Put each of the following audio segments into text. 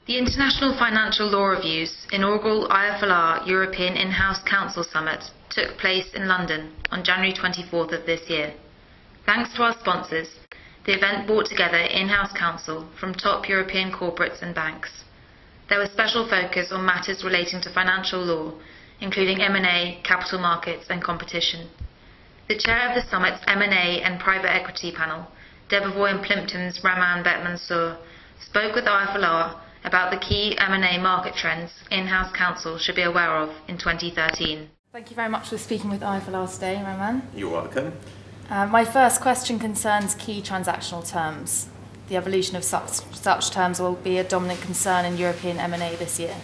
The International Financial Law Review's inaugural IFLR European In-house Counsel Summit took place in London on January 24th of this year. Thanks to our sponsors, the event brought together in-house counsel from top European corporates and banks. There was special focus on matters relating to financial law, including M&A, capital markets and competition. The chair of the summit's M&A and private equity panel, Debevoise and Plimpton's Raman Mansoor, spoke with IFLR about the key M&A market trends in-house counsel should be aware of in 2013. Thank you very much for speaking with IFLR today, Raman. You're welcome. My first question concerns key transactional terms. The evolution of such terms will be a dominant concern in European M&A this year.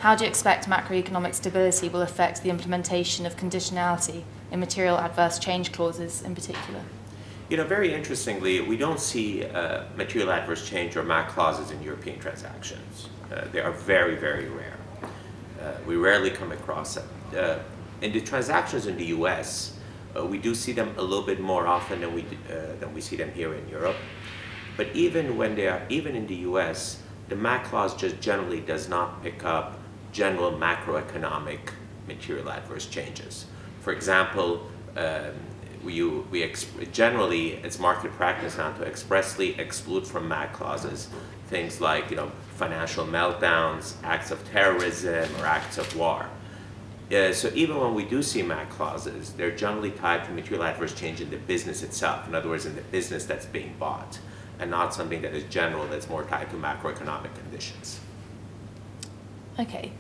How do you expect macroeconomic stability will affect the implementation of conditionality in material adverse change clauses in particular? Very interestingly, we don't see material adverse change or MAC clauses in European transactions. They are very, very rare. We rarely come across them. In the transactions in the US, we do see them a little bit more often than we see them here in Europe. But even in the US, the MAC clause just generally does not pick up general macroeconomic material adverse changes. For example, generally it's market practice now to expressly exclude from MAC clauses things like financial meltdowns, acts of terrorism, or acts of war. So even when we do see MAC clauses, they're generally tied to material adverse change in the business itself. In other words, in the business that's being bought, and not something that is general, that's more tied to macroeconomic conditions. Okay.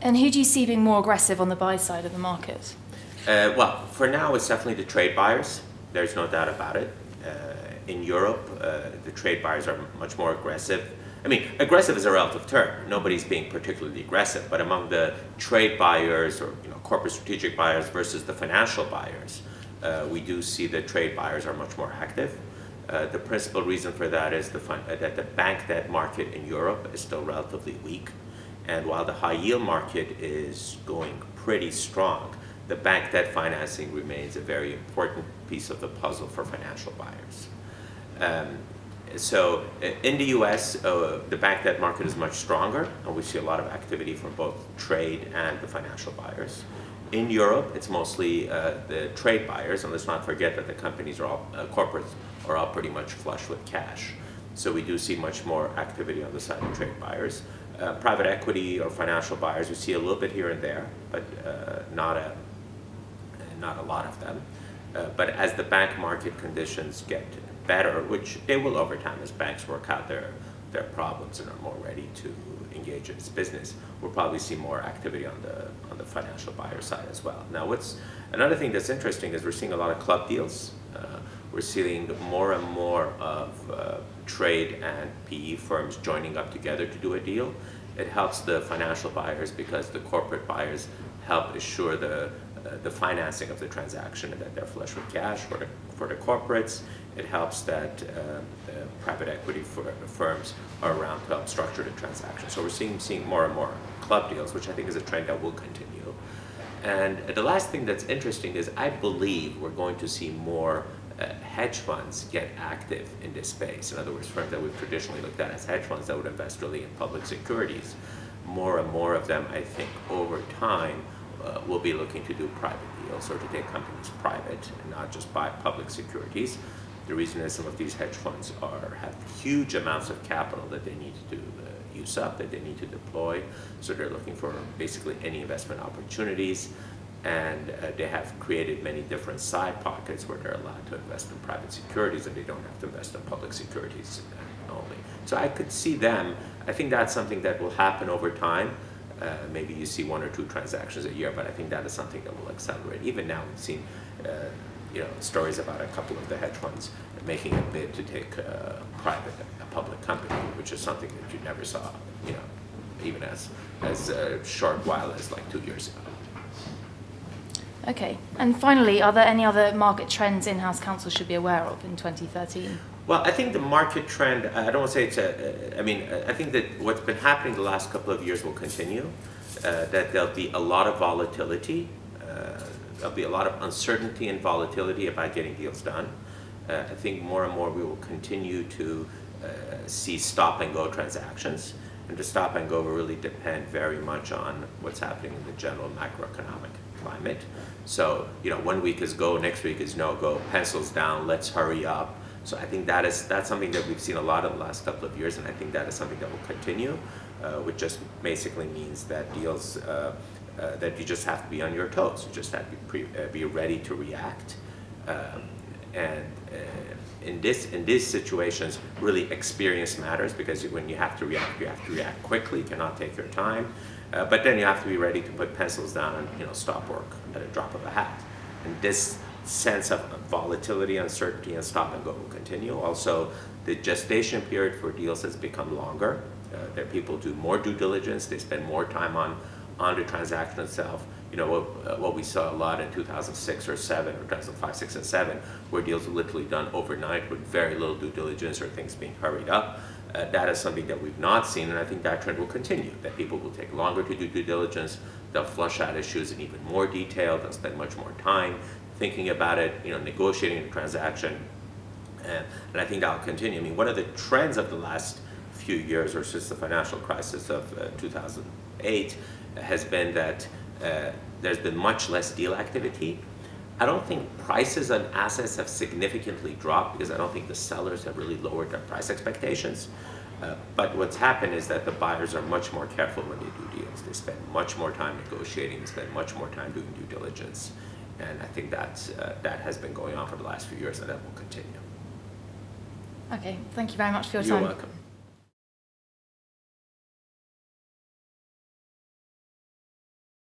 And who do you see being more aggressive on the buy side of the market? Well, for now, it's definitely the trade buyers. There's no doubt about it. In Europe, the trade buyers are much more aggressive. I mean, aggressive is a relative term. Nobody's being particularly aggressive, but among the trade buyers or corporate strategic buyers versus the financial buyers, we do see the trade buyers are much more active. The principal reason for that is that the bank debt market in Europe is still relatively weak, and while the high yield market is going pretty strong, the bank debt financing remains a very important piece of the puzzle for financial buyers. So in the US, the bank debt market is much stronger, and we see a lot of activity from both trade and the financial buyers. In Europe, it's mostly the trade buyers, and let's not forget that the companies are all, corporates are all pretty much flush with cash. So we do see much more activity on the side of trade buyers. Private equity or financial buyers, we see a little bit here and there, but not a lot of them. But as the bank market conditions get better, which they will over time as banks work out their problems and are more ready to engage in this business, we'll probably see more activity on the financial buyer side as well. Now, another thing that's interesting is we're seeing a lot of club deals. We're seeing more and more of trade and PE firms joining up together to do a deal. It helps the financial buyers because the corporate buyers help assure the financing of the transaction and that they're flush with cash. For the corporates, it helps that private equity firms are around to help structure the transaction. So we're seeing more and more club deals, which I think is a trend that will continue. And the last thing that's interesting is I believe we're going to see more hedge funds get active in this space. In other words, firms that we've traditionally looked at as hedge funds that would invest really in public securities. More and more of them, I think, over time, will be looking to do private deals or to take companies private and not just buy public securities. The reason is some of these hedge funds have huge amounts of capital that they need to use up, that they need to deploy. So they're looking for basically any investment opportunities. And they have created many different side pockets where they're allowed to invest in private securities and they don't have to invest in public securities only. So I could see them. I think that's something that will happen over time. Maybe you see 1 or 2 transactions a year, but I think that is something that will accelerate. Even now, we've seen stories about a couple of the hedge funds making a bid to take a public company, which is something that you never saw, even as a short while as like 2 years ago. Okay, and finally, are there any other market trends in-house counsel should be aware of in 2013? Well, I think the market trend, I don't want to say I think that what's been happening the last couple of years will continue, that there'll be a lot of volatility, there'll be a lot of uncertainty and volatility about getting deals done. I think more and more we will continue to see stop and go transactions. And the stop and go will really depend very much on what's happening in the general macroeconomic climate. So, 1 week is go, next week is no go, pencils down, let's hurry up. So I think that's something that we've seen a lot in the last couple of years, and I think that is something that will continue, which just basically means that deals, that you just have to be on your toes. You just have to be ready to react. In these situations, really experience matters, because when you have to react quickly. You cannot take your time. But then you have to be ready to put pencils down and stop work at a drop of a hat. And this sense of volatility, uncertainty, and stop and go will continue. Also, the gestation period for deals has become longer. That people do more due diligence. They spend more time on the transaction itself. What we saw a lot in 2006 or 7, or 2005, 6, and 7, where deals were literally done overnight with very little due diligence or things being hurried up. That is something that we've not seen, and I think that trend will continue, that people will take longer to do due diligence. They'll flush out issues in even more detail. They'll spend much more time thinking about it, negotiating the transaction, and I think that will continue. I mean, one of the trends of the last few years, or since the financial crisis of 2008, has been that there's been much less deal activity. I don't think prices on assets have significantly dropped, because I don't think the sellers have really lowered their price expectations. But what's happened is that the buyers are much more careful when they do deals. They spend much more time negotiating. They spend much more time doing due diligence. And I think that has been going on for the last few years, and that will continue. Okay, thank you very much for your time. You're welcome.